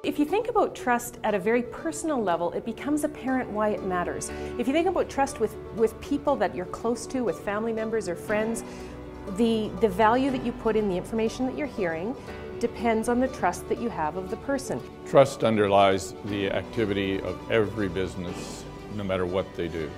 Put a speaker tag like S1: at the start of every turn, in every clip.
S1: If you think about trust at a very personal level, it becomes apparent why it matters. If you think about trust with people that you're close to, with family members or friends, the value that you put in the information that you're hearing depends on the trust that you have of the person.
S2: Trust underlies the activity of every business, no matter what they do.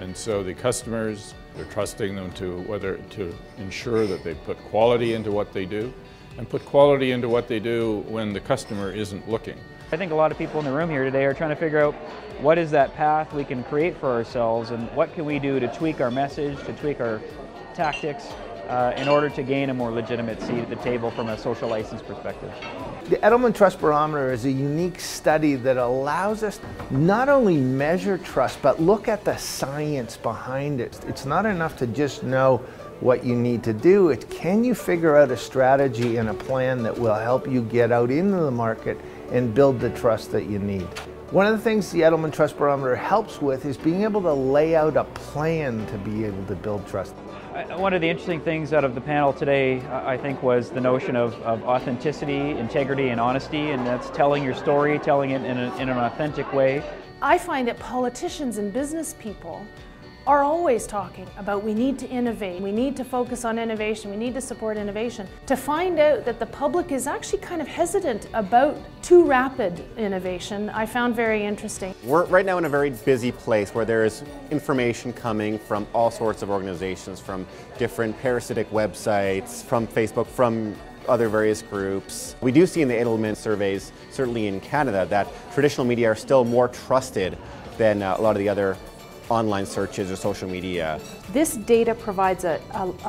S2: And so the customers, they're trusting them to ensure that they put quality into what they do, and put quality into what they do when the customer isn't looking.
S3: I think a lot of people in the room here today are trying to figure out what is that path we can create for ourselves and what can we do to tweak our message, to tweak our tactics in order to gain a more legitimate seat at the table from a social license perspective.
S4: The Edelman Trust Barometer is a unique study that allows us not only measure trust, but look at the science behind it. It's not enough to just know what you need to do. It's can you figure out a strategy and a plan that will help you get out into the market and build the trust that you need. One of the things the Edelman Trust Barometer helps with is being able to lay out a plan to be able to build trust.
S3: One of the interesting things out of the panel today, I think, was the notion of authenticity, integrity, and honesty, and that's telling your story, telling it in an authentic way.
S5: I find that politicians and business people are always talking about we need to innovate, we need to focus on innovation, we need to support innovation. To find out that the public is actually kind of hesitant about too rapid innovation, I found very interesting.
S6: We're right now in a very busy place where there is information coming from all sorts of organizations, from different parasitic websites, from Facebook, from other various groups. We do see in the Edelman surveys, certainly in Canada, that traditional media are still more trusted than a lot of the other online searches or social media.
S1: This data provides a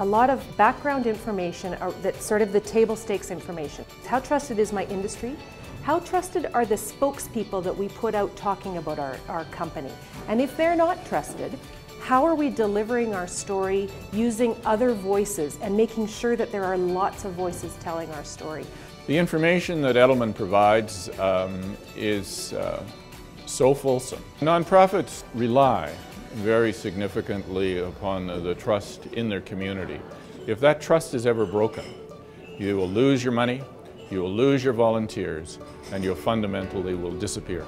S1: lot of background information, that's sort of the table stakes information. How trusted is my industry? How trusted are the spokespeople that we put out talking about our company? And if they're not trusted, how are we delivering our story using other voices and making sure that there are lots of voices telling our story?
S2: The information that Edelman provides is so fulsome. Nonprofits rely very significantly upon the trust in their community. If that trust is ever broken, you will lose your money, you will lose your volunteers, and you fundamentally will disappear.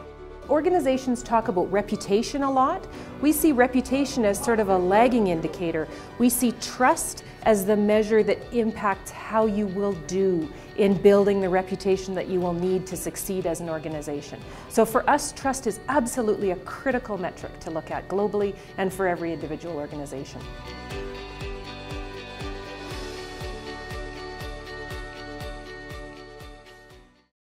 S1: Organizations talk about reputation a lot. We see reputation as sort of a lagging indicator. We see trust as the measure that impacts how you will do in building the reputation that you will need to succeed as an organization. So for us, trust is absolutely a critical metric to look at globally and for every individual organization.